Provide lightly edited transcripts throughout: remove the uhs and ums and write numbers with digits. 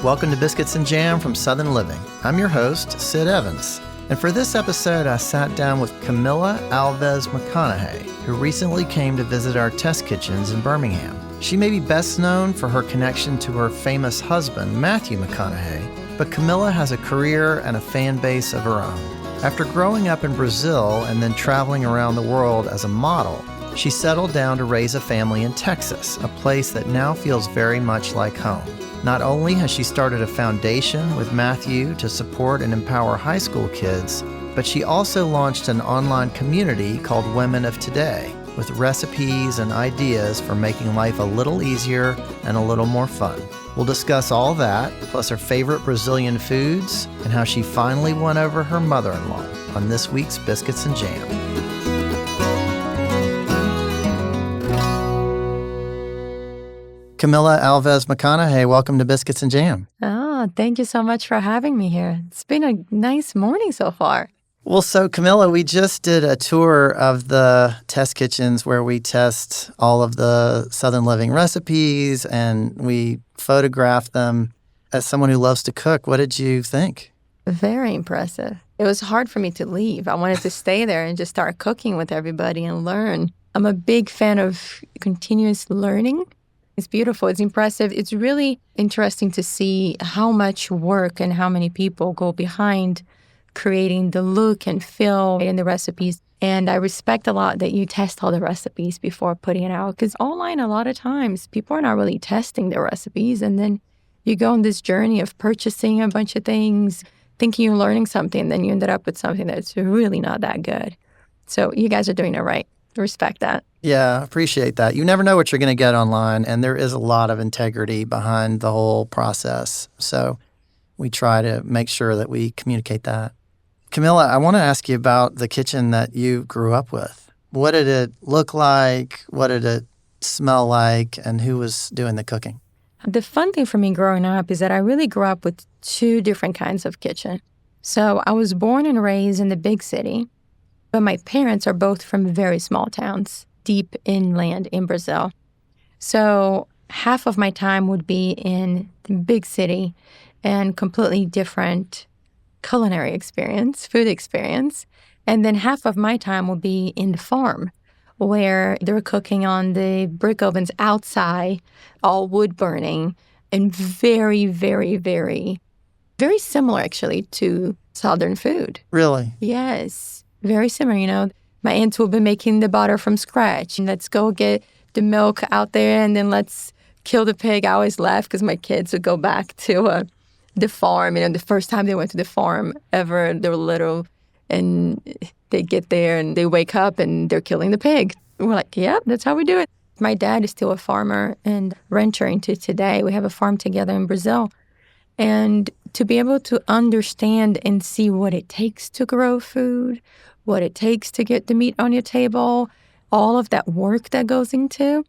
Welcome to Biscuits and Jam from Southern Living. I'm your host, Sid Evans. And for this episode, I sat down with Camila Alves McConaughey, who recently came to visit our test kitchens in Birmingham. She may be best known for her connection to her famous husband, Matthew McConaughey, but Camila has a career and a fan base of her own. After growing up in Brazil and then traveling around the world as a model, she settled down to raise a family in Texas, a place that now feels very much like home. Not only has she started a foundation with Matthew to support and empower high school kids, but she also launched an online community called Women of Today, with recipes and ideas for making life a little easier and a little more fun. We'll discuss all that, plus her favorite Brazilian foods, and how she finally won over her mother-in-law on this week's Biscuits and Jam. Camila Alves McConaughey, welcome to Biscuits and Jam. Oh, thank you so much for having me here. It's been a nice morning so far. Well, so Camila, we just did a tour of the test kitchens where we test all of the Southern Living recipes and we photographed them. As someone who loves to cook, what did you think? Very impressive. It was hard for me to leave. I wanted to stay there and just start cooking with everybody and learn. I'm a big fan of continuous learning. It's beautiful. It's impressive. It's really interesting to see how much work and how many people go behind creating the look and feel in the recipes. And I respect a lot that you test all the recipes before putting it out. Because online, a lot of times, people are not really testing their recipes. And then you go on this journey of purchasing a bunch of things, thinking you're learning something, and then you ended up with something that's really not that good. So you guys are doing it right. Respect that. Yeah, appreciate that. You never know what you're going to get online, and there is a lot of integrity behind the whole process. So we try to make sure that we communicate that. Camila, I want to ask you about the kitchen that you grew up with. What did it look like? What did it smell like? And who was doing the cooking? The fun thing for me growing up is that I really grew up with two different kinds of kitchen. So I was born and raised in the big city, but my parents are both from very small towns, deep inland in Brazil. So half of my time would be in the big city and completely different culinary experience, food experience. And then half of my time would be in the farm where they're cooking on the brick ovens outside, all wood burning, and very, very, very, very similar actually to Southern food. Really? Yes. Very similar, you know. My aunts will be making the butter from scratch. And let's go get the milk out there and then let's kill the pig. I always laugh because my kids would go back to the farm. You know, the first time they went to the farm ever, they were little. And they get there and they wake up and they're killing the pig. And we're like, yeah, that's how we do it. My dad is still a farmer and rancher into today. We have a farm together in Brazil. And to be able to understand and see what it takes to grow food, what it takes to get the meat on your table, all of that work that goes into,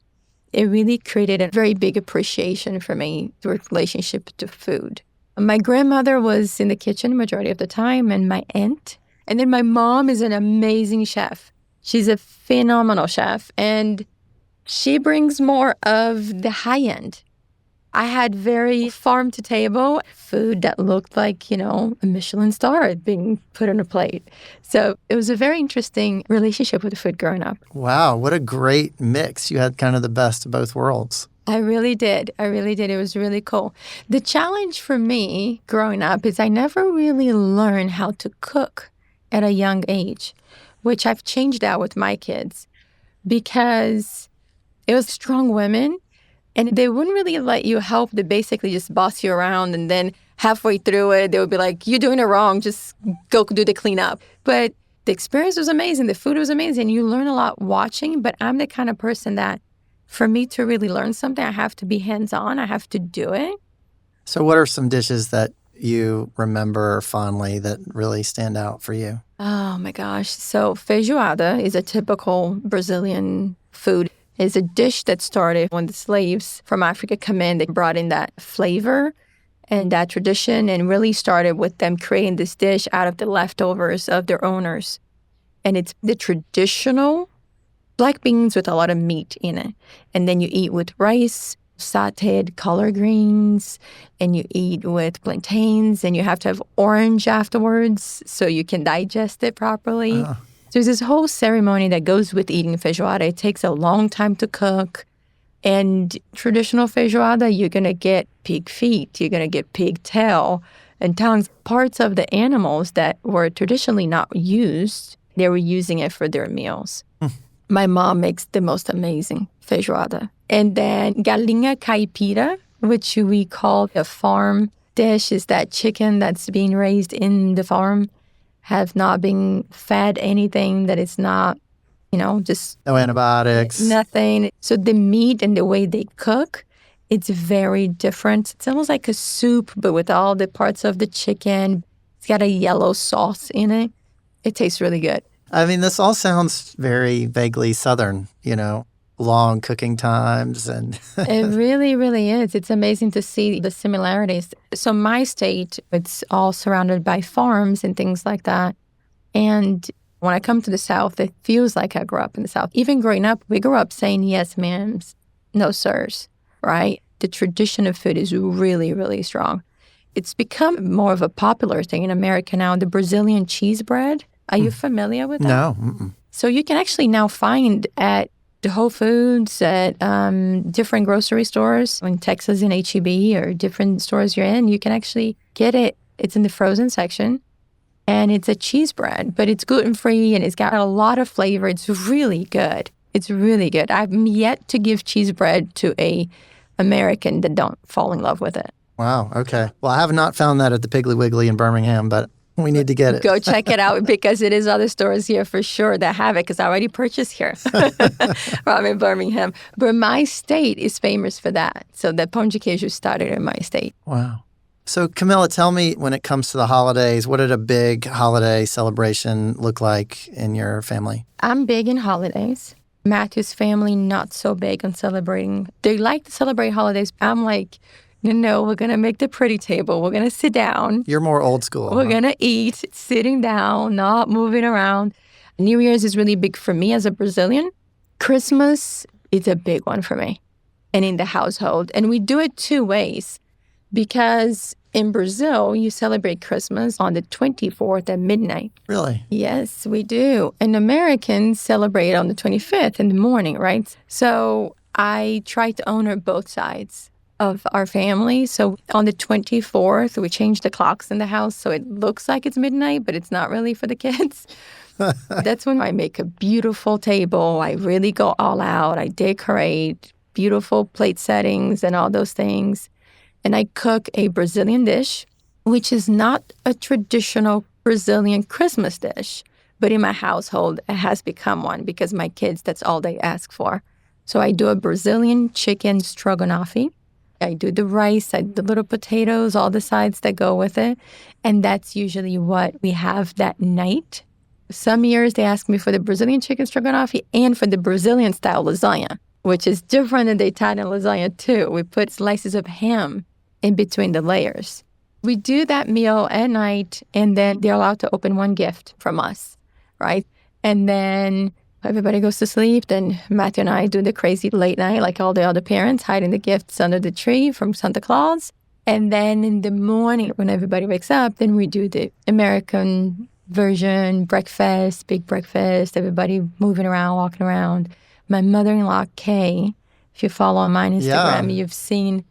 it really created a very big appreciation for me, the relationship to food. My grandmother was in the kitchen the majority of the time, and my aunt. And then my mom is an amazing chef. She's a phenomenal chef, and she brings more of the high end. I had very farm-to-table food that looked like, you know, a Michelin star being put on a plate. So it was a very interesting relationship with the food growing up. Wow, what a great mix. You had kind of the best of both worlds. I really did. It was really cool. The challenge for me growing up is I never really learned how to cook at a young age, which I've changed that with my kids because it was strong women. And they wouldn't really let you help. They basically just boss you around. And then halfway through it, they would be like, you're doing it wrong. Just go do the cleanup. But the experience was amazing. The food was amazing. You learn a lot watching. But I'm the kind of person that for me to really learn something, I have to be hands-on. I have to do it. So what are some dishes that you remember fondly that really stand out for you? Oh, my gosh. So feijoada is a typical Brazilian food. It's a dish that started when the slaves from Africa come in. They brought in that flavor and that tradition and really started with them creating this dish out of the leftovers of their owners. And it's the traditional black beans with a lot of meat in it. And then you eat with rice sauteed collard greens, and you eat with plantains, and you have to have orange afterwards so you can digest it properly. Oh. There's this whole ceremony that goes with eating feijoada. It takes a long time to cook. And traditional feijoada, you're going to get pig feet, you're going to get pig tail and tongues, parts of the animals that were traditionally not used. They were using it for their meals. My mom makes the most amazing feijoada. And then galinha caipira, which we call a farm dish, is that chicken that's being raised in the farm, have not been fed anything that is not, just No antibiotics. nothing. So the meat and the way they cook, it's very different. It's almost like a soup, but with all the parts of the chicken. It's got a yellow sauce in it. It tastes really good. I mean, this all sounds very vaguely Southern, long cooking times and It really, really is. It's amazing to see the similarities. So my state, it's all surrounded by farms and things like that. And when I come to the South, it feels like I grew up in the South. Even growing up, we grew up saying yes, ma'ams, no, sirs, right? The tradition of food is really, really strong. It's become more of a popular thing in America now, the Brazilian cheese bread. Are you familiar with that? No. Mm-mm. So you can actually now find at the Whole Foods, at different grocery stores in Texas and H-E-B or different stores you're in, you can actually get it. It's in the frozen section. And it's a cheese bread, but it's gluten-free and it's got a lot of flavor. It's really good. It's really good. I've yet to give cheese bread to a American that don't fall in love with it. Wow. Okay. Well, I have not found that at the Piggly Wiggly in Birmingham, but we need to get it. Go check it out because it is other stores here for sure that have it because I already purchased here. I'm in Birmingham. But my state is famous for that. So the pão de queijo started in my state. Wow. So Camila, tell me, when it comes to the holidays, what did a big holiday celebration look like in your family? I'm big in holidays. Matthew's family, not so big on celebrating. They like to celebrate holidays. I'm like, no, we're going to make the pretty table. We're going to sit down. You're more old school. We're going to eat, sitting down, not moving around. New Year's is really big for me as a Brazilian. Christmas is a big one for me and in the household. And we do it two ways because in Brazil, you celebrate Christmas on the 24th at midnight. Really? Yes, we do. And Americans celebrate on the 25th in the morning, right? So I try to honor both sides of our family. So on the 24th, we change the clocks in the house so it looks like it's midnight, but it's not really for the kids. That's when I make a beautiful table. I really go all out. I decorate, beautiful plate settings and all those things. And I cook a Brazilian dish, which is not a traditional Brazilian Christmas dish. But in my household, it has become one because my kids, that's all they ask for. So I do a Brazilian chicken stroganoff. I do the rice, I do the little potatoes, all the sides that go with it. And that's usually what we have that night. Some years they ask me for the Brazilian chicken stroganoff and for the Brazilian style lasagna, which is different than the Italian lasagna too. We put slices of ham in between the layers. We do that meal at night, and then they're allowed to open one gift from us, right? And then everybody goes to sleep. Then Matthew and I do the crazy late night, like all the other parents, hiding the gifts under the tree from Santa Claus. And then in the morning, when everybody wakes up, then we do the American version, breakfast, big breakfast, everybody moving around, walking around. My mother-in-law, Kay, if you follow on my Instagram, you've seen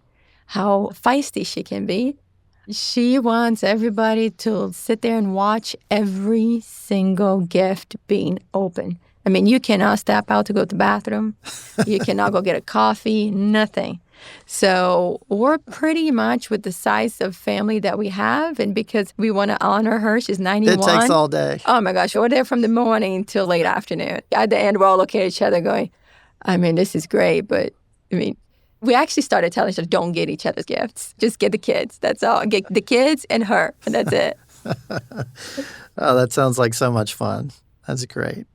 how feisty she can be. She wants everybody to sit there and watch every single gift being opened. I mean, you cannot step out to go to the bathroom. You cannot go get a coffee, nothing. So we're pretty much with the size of family that we have. And because we want to honor her, she's 91. It takes all day. Oh, my gosh. We're there from the morning till late afternoon. At the end, we're all looking at each other going, I mean, this is great. But, I mean, we actually started telling each other, don't get each other's gifts. Just get the kids. That's all. Get the kids and her. And that's it. Oh, that sounds like so much fun. That's great.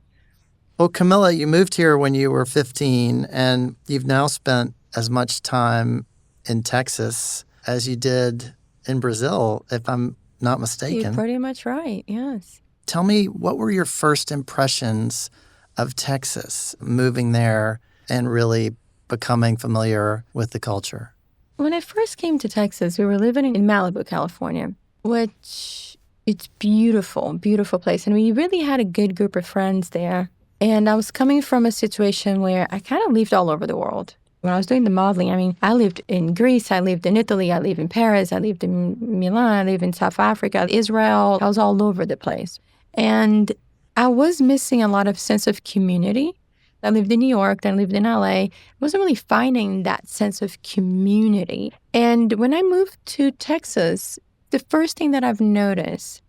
Well, Camila, you moved here when you were 15, and you've now spent as much time in Texas as you did in Brazil, if I'm not mistaken. You're pretty much right, yes. Tell me, what were your first impressions of Texas, moving there and really becoming familiar with the culture? When I first came to Texas, we were living in Malibu, California, which it's beautiful, beautiful place. And we really had a good group of friends there. And I was coming from a situation where I kind of lived all over the world. When I was doing the modeling, I mean, I lived in Greece, I lived in Italy, I lived in Paris, I lived in Milan, I lived in South Africa, Israel. I was all over the place. And I was missing a lot of sense of community. I lived in New York, then I lived in LA. I wasn't really finding that sense of community. And when I moved to Texas, the first thing that I've noticed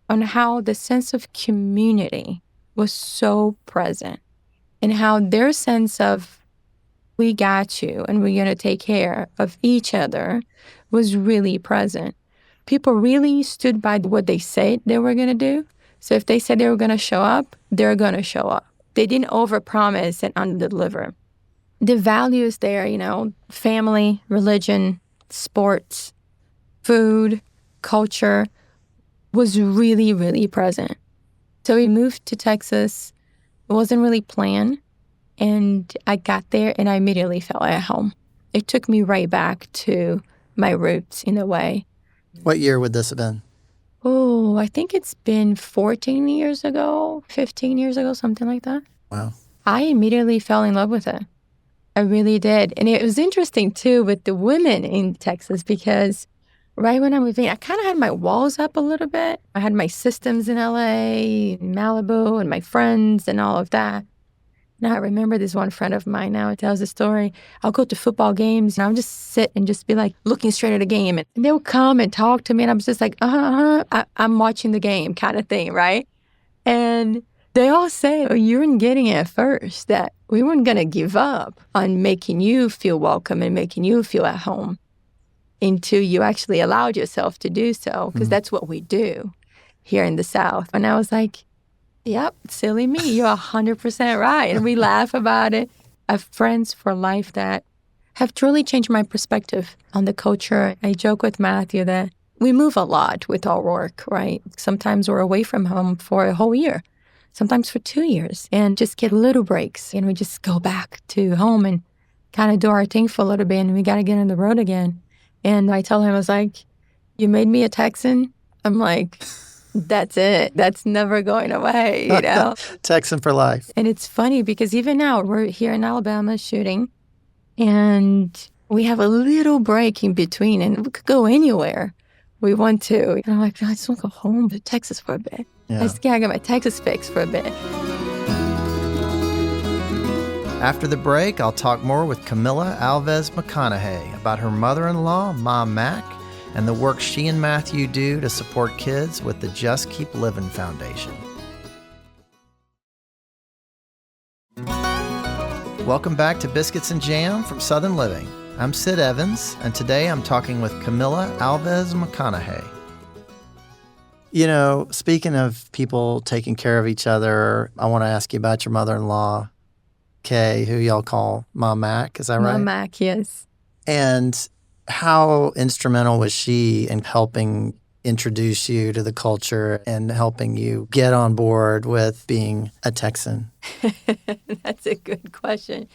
on how the sense of community was so present and how their sense of we got you and we're going to take care of each other was really present. People really stood by what they said they were going to do. So if they said they were going to show up, they're going to show up. They didn't overpromise and underdeliver. The values there, you know, family, religion, sports, food, culture was really, really present. So we moved to Texas. It wasn't really planned. And I got there and I immediately felt at home. It took me right back to my roots in a way. What year would this have been? Oh, I think it's been 14 years ago, 15 years ago, something like that. Wow. I immediately fell in love with it. I really did. And it was interesting, too, with the women in Texas because right when I moved in, I kind of had my walls up a little bit. I had my systems in LA, Malibu, and my friends and all of that. Now, I remember this one friend of mine now, it tells the story. I'll go to football games and I'll just sit and just be like looking straight at a game. And they'll come and talk to me and I'm just like, I'm watching the game kind of thing, right? And they all say, you weren't getting it first, that we weren't going to give up on making you feel welcome and making you feel at home until you actually allowed yourself to do so, because that's what we do here in the South. And I was like, yep, silly me. You're 100% right. And we laugh about it. I have friends for life that have truly changed my perspective on the culture. I joke with Matthew that we move a lot with our work, right? Sometimes we're away from home for a whole year, sometimes for 2 years, and just get little breaks. And we just go back to home and kind of do our thing for a little bit. And we got to get on the road again. And I told him, I was like, you made me a Texan. I'm like, that's it. That's never going away, you know? Texan for life. And it's funny because even now we're here in Alabama shooting and we have a little break in between and we could go anywhere we want to. And I'm like, I just want to go home to Texas for a bit. Yeah. I just gotta get my Texas fix for a bit. After the break, I'll talk more with Camila Alves McConaughey about her mother-in-law, Mom Mac, and the work she and Matthew do to support kids with the Just Keep Livin Foundation. Welcome back to Biscuits and Jam from Southern Living. I'm Sid Evans, and today I'm talking with Camila Alves McConaughey. You know, speaking of people taking care of each other, I want to ask you about your mother-in-law, Kay, who y'all call Mom Mac. Is that right? Mom Mac, yes. And how instrumental was she in helping introduce you to the culture and helping you get on board with being a Texan? That's a good question.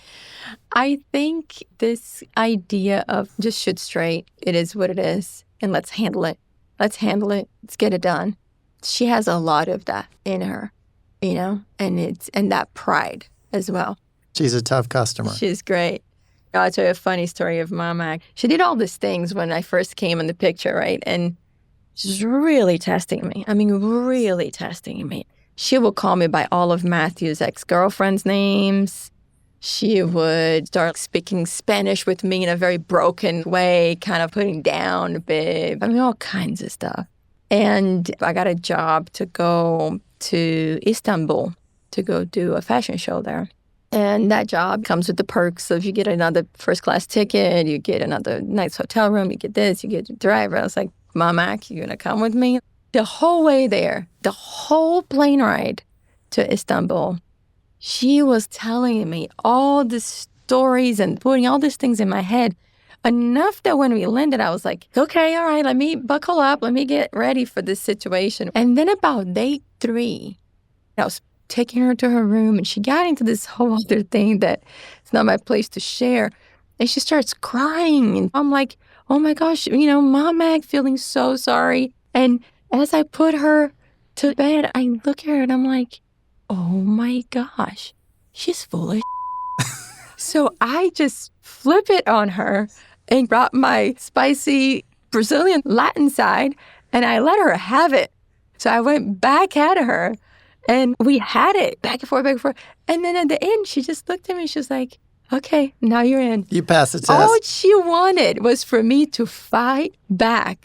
I think this idea of just shoot straight, it is what it is, and let's handle it. Let's handle it. Let's get it done. She has a lot of that in her, you know, and that pride as well. She's a tough customer. She's great. I'll tell you a funny story of Mama. She did all these things when I first came in the picture, right? And she's really testing me. I mean, really testing me. She would call me by all of Matthew's ex-girlfriends' names. She would start speaking Spanish with me in a very broken way, kind of putting down, babe. I mean, all kinds of stuff. And I got a job to go to Istanbul to go do a fashion show there. And that job comes with the perks of you get another first-class ticket, you get another nice hotel room, you get this, you get a driver. I was like, Mom Mac, you gonna come with me? The whole way there, the whole plane ride to Istanbul, she was telling me all the stories and putting all these things in my head. Enough that when we landed, I was like, okay, all right, let me buckle up. Let me get ready for this situation. And then about day 3, I was taking her to her room, and she got into this whole other thing that it's not my place to share. And she starts crying. And I'm like, oh my gosh, Mom Mag, feeling so sorry. And as I put her to bed, I look at her and I'm like, oh my gosh, she's full of So I just flip it on her and brought my spicy Brazilian Latin side, and I let her have it. So I went back at her, and we had it back and forth, back and forth. And then at the end, she just looked at me. She was like, okay, now you're in. You passed the test. All she wanted was for me to fight back.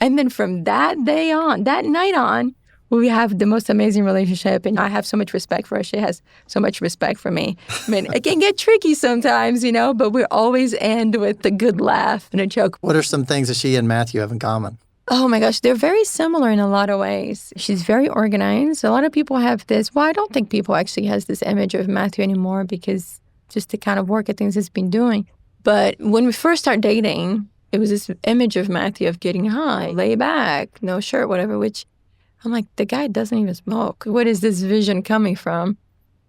And then from that day on, that night on, we have the most amazing relationship. And I have so much respect for her. She has so much respect for me. I mean, it can get tricky sometimes, but we always end with a good laugh and a joke. What are some things that she and Matthew have in common? Oh my gosh, they're very similar in a lot of ways. She's very organized. A lot of people have this. Well, I don't think people actually has this image of Matthew anymore because just the kind of work and things he's been doing. But when we first started dating, it was this image of Matthew of getting high, lay back, no shirt, whatever, which I'm like, the guy doesn't even smoke. What is this vision coming from?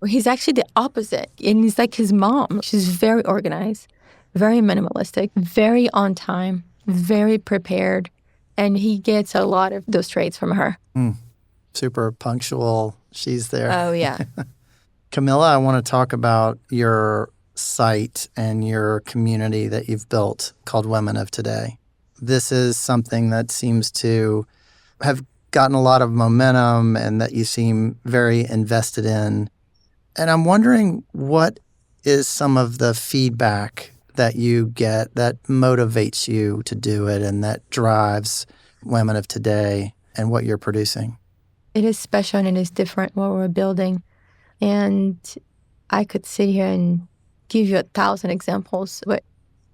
He's actually the opposite. And he's like his mom. She's very organized, very minimalistic, very on time, very prepared. And he gets a lot of those traits from her. Super punctual. She's there. Oh, yeah. Camila, I want to talk about your site and your community that you've built called Women of Today. This is something that seems to have gotten a lot of momentum and that you seem very invested in. And I'm wondering, what is some of the feedback that you get that motivates you to do it and that drives Women of Today and what you're producing? It is special and it is different what we're building. And I could sit here and give you 1,000 examples. But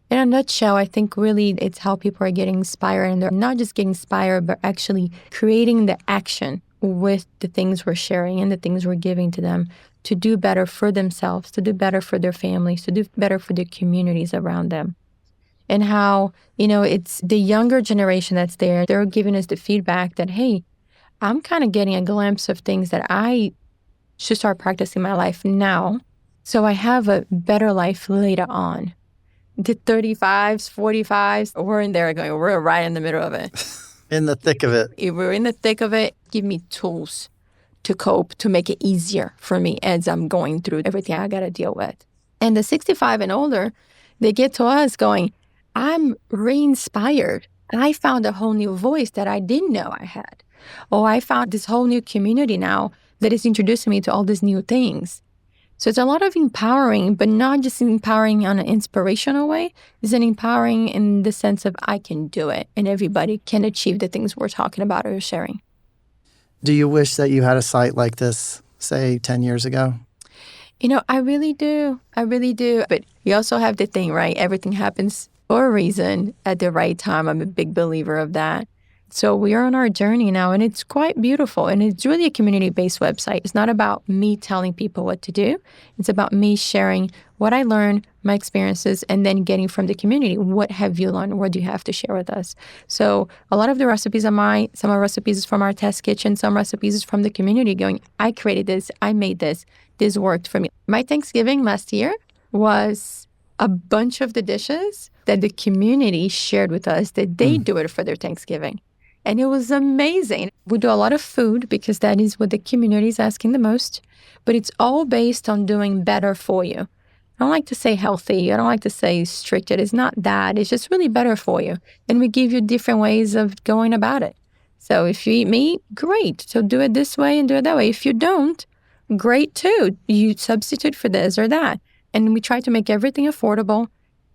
in a nutshell, I think really it's how people are getting inspired. And they're not just getting inspired, but actually creating the action with the things we're sharing and the things we're giving to them to do better for themselves, to do better for their families, to do better for their communities around them. And how, it's the younger generation that's there. They're giving us the feedback that, hey, I'm kind of getting a glimpse of things that I should start practicing in my life now so I have a better life later on. The 35s, 45s, we're in there going, we're right in the middle of it. In the thick of it. If we're in the thick of it, give me tools to cope, to make it easier for me as I'm going through everything I got to deal with. And the 65 and older, they get to us going, I'm re-inspired. I found a whole new voice that I didn't know I had. Or I found this whole new community now that is introducing me to all these new things. So it's a lot of empowering, but not just empowering on an inspirational way. It's an empowering in the sense of I can do it and everybody can achieve the things we're talking about or sharing. Do you wish that you had a site like this, say, 10 years ago? I really do. I really do. But you also have the thing, right? Everything happens for a reason at the right time. I'm a big believer of that. So we are on our journey now, and it's quite beautiful. And it's really a community-based website. It's not about me telling people what to do. It's about me sharing what I learned, my experiences, and then getting from the community, what have you learned? What do you have to share with us? So a lot of the recipes are mine. Some of the recipes is from our test kitchen. Some recipes is from the community going, I created this. I made this. This worked for me. My Thanksgiving last year was a bunch of the dishes that the community shared with us that they do it for their Thanksgiving. And it was amazing. We do a lot of food because that is what the community is asking the most. But it's all based on doing better for you. I don't like to say healthy. I don't like to say restricted. It's not that. It's just really better for you. And we give you different ways of going about it. So if you eat meat, great. So do it this way and do it that way. If you don't, great too. You substitute for this or that. And we try to make everything affordable.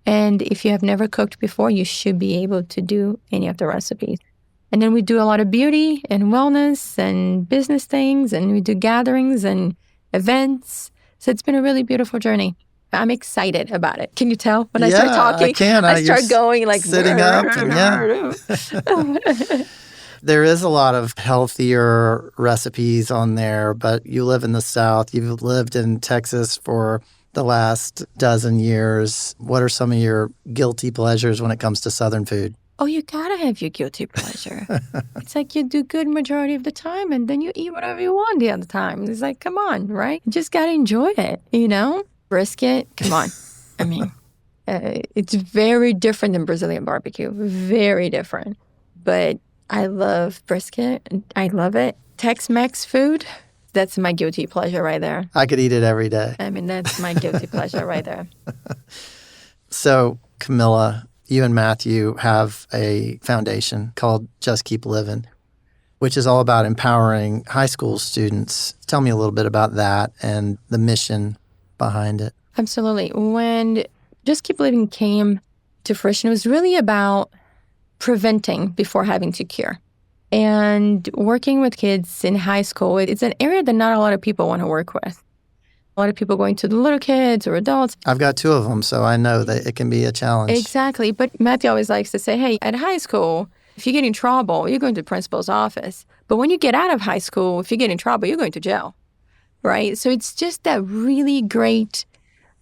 And if you have never cooked before, you should be able to do any of the recipes. And then we do a lot of beauty and wellness and business things, and we do gatherings and events. So it's been a really beautiful journey. I'm excited about it. Can you tell when I start talking? I can. I start going like sitting up. There is a lot of healthier recipes on there, but you live in the South. You've lived in Texas for the last dozen years. What are some of your guilty pleasures when it comes to Southern food? Oh, you gotta have your guilty pleasure. It's like you do good majority of the time and then you eat whatever you want the other time. It's like, come on, right? You just gotta enjoy it, you know? Brisket, come on. I mean, it's very different than Brazilian barbecue. Very different. But I love brisket. I love it. Tex-Mex food, that's my guilty pleasure right there. I could eat it every day. I mean, that's my guilty pleasure right there. So, Camila, you and Matthew have a foundation called Just Keep Livin, which is all about empowering high school students. Tell me a little bit about that and the mission behind it. Absolutely. When Just Keep Livin came to fruition, it was really about preventing before having to cure. And working with kids in high school, it's an area that not a lot of people want to work with. A lot of people going to the little kids or adults. I've got 2 of them, so I know that it can be a challenge. Exactly. But Matthew always likes to say, hey, at high school, if you get in trouble, you're going to the principal's office. But when you get out of high school, if you get in trouble, you're going to jail, right? So it's just that really great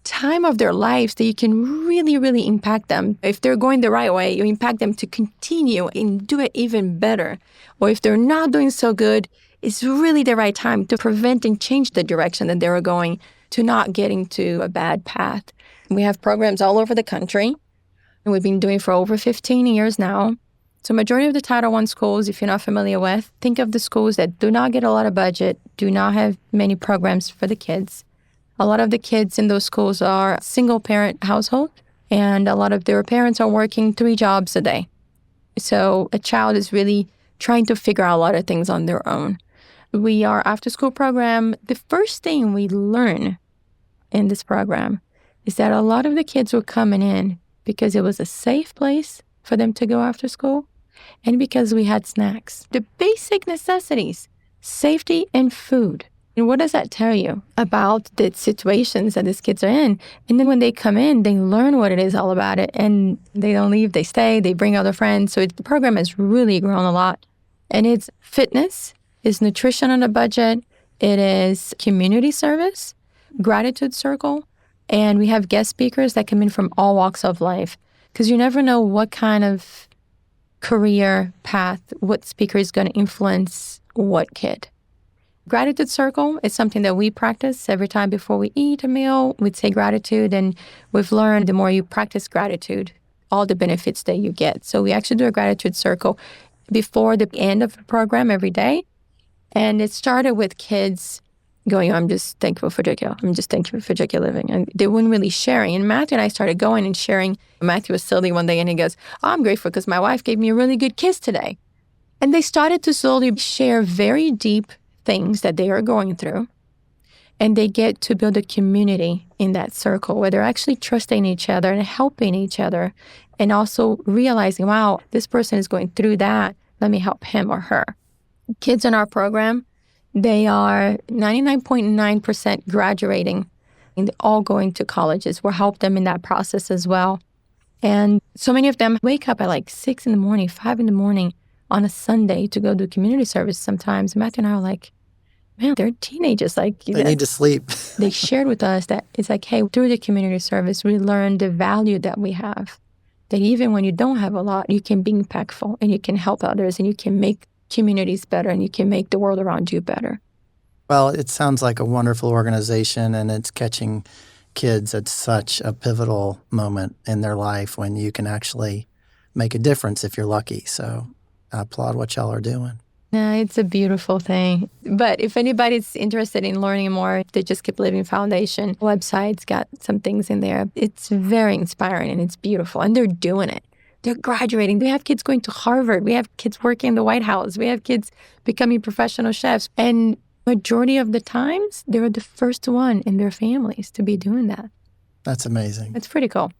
time of their lives that you can really, really impact them. If they're going the right way, you impact them to continue and do it even better. Or if they're not doing so good, it's really the right time to prevent and change the direction that they were going to not getting to a bad path. We have programs all over the country, and we've been doing it for over 15 years now. So majority of the Title I schools, if you're not familiar with, think of the schools that do not get a lot of budget, do not have many programs for the kids. A lot of the kids in those schools are single-parent household, and a lot of their parents are working 3 jobs a day. So a child is really trying to figure out a lot of things on their own. We are after-school program. The first thing we learn in this program is that a lot of the kids were coming in because it was a safe place for them to go after school and because we had snacks. The basic necessities, safety and food. And what does that tell you about the situations that these kids are in? And then when they come in, they learn what it is all about it. And they don't leave, they stay, they bring other friends. So the program has really grown a lot. And it's fitness, it's nutrition on a budget, it is community service, gratitude circle, and we have guest speakers that come in from all walks of life. Because you never know what kind of career path, what speaker is going to influence what kid. Gratitude circle is something that we practice every time before we eat a meal. We'd say gratitude, and we've learned the more you practice gratitude, all the benefits that you get. So we actually do a gratitude circle before the end of the program every day. And it started with kids going, I'm just thankful for Just Keep Livin. And they weren't really sharing. And Matthew and I started going and sharing. Matthew was silly one day and he goes, I'm grateful because my wife gave me a really good kiss today. And they started to slowly share very deep things that they are going through. And they get to build a community in that circle where they're actually trusting each other and helping each other. And also realizing, wow, this person is going through that. Let me help him or her. Kids in our program, they are 99.9% graduating and all going to colleges. We'll help them in that process as well. And so many of them wake up at like 6 in the morning, 5 in the morning on a Sunday to go do community service sometimes. Matthew and I are like, man, they're teenagers. Like they need to sleep. They shared with us that it's like, hey, through the community service, we learned the value that we have. That even when you don't have a lot, you can be impactful and you can help others and you can make communities better and you can make the world around you better. Well, it sounds like a wonderful organization, and it's catching kids at such a pivotal moment in their life when you can actually make a difference if you're lucky. So I applaud what y'all are doing. Yeah, it's a beautiful thing. But if anybody's interested in learning more, the Just Keep Livin Foundation website's got some things in there. It's very inspiring and it's beautiful. And they're doing it. They're graduating. We have kids going to Harvard. We have kids working in the White House. We have kids becoming professional chefs. And majority of the times, they're the first one in their families to be doing that. That's amazing. It's pretty cool.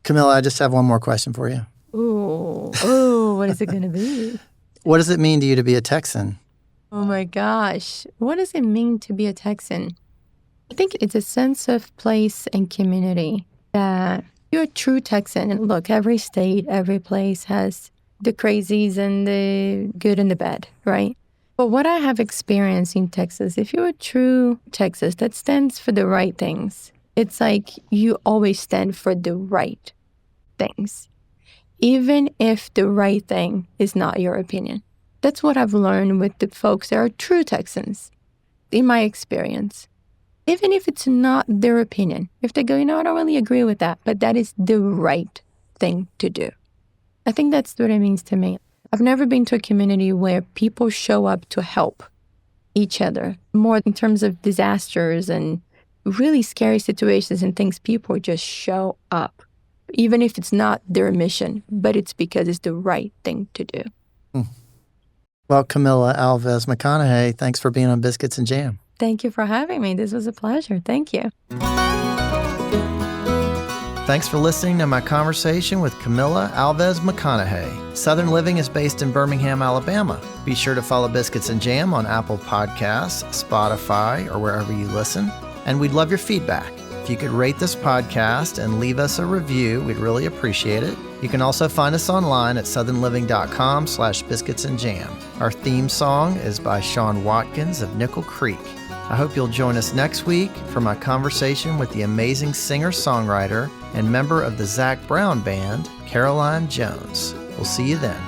Camila, I just have one more question for you. Ooh, what is it going to be? What does it mean to you to be a Texan? Oh my gosh. What does it mean to be a Texan? I think it's a sense of place and community that you're a true Texan. And look, every state, every place has the crazies and the good and the bad, right? But what I have experienced in Texas, if you're a true Texas that stands for the right things, it's like you always stand for the right things. even if the right thing is not your opinion. That's what I've learned with the folks that are true Texans, in my experience. Even if it's not their opinion, if they go, I don't really agree with that, but that is the right thing to do. I think that's what it means to me. I've never been to a community where people show up to help each other, more in terms of disasters and really scary situations and things. People just show up, even if it's not their mission, but it's because it's the right thing to do. Well, Camila Alves McConaughey, thanks for being on Biscuits and Jam. Thank you for having me. This was a pleasure. Thank you. Thanks for listening to my conversation with Camila Alves McConaughey. Southern Living is based in Birmingham, Alabama. Be sure to follow Biscuits and Jam on Apple Podcasts, Spotify, or wherever you listen. And we'd love your feedback. If you could rate this podcast and leave us a review, we'd really appreciate it. You can also find us online at southernliving.com/biscuitsandjam. Our theme song is by Sean Watkins of Nickel Creek. I hope you'll join us next week for my conversation with the amazing singer-songwriter and member of the Zac Brown Band, Caroline Jones. We'll see you then.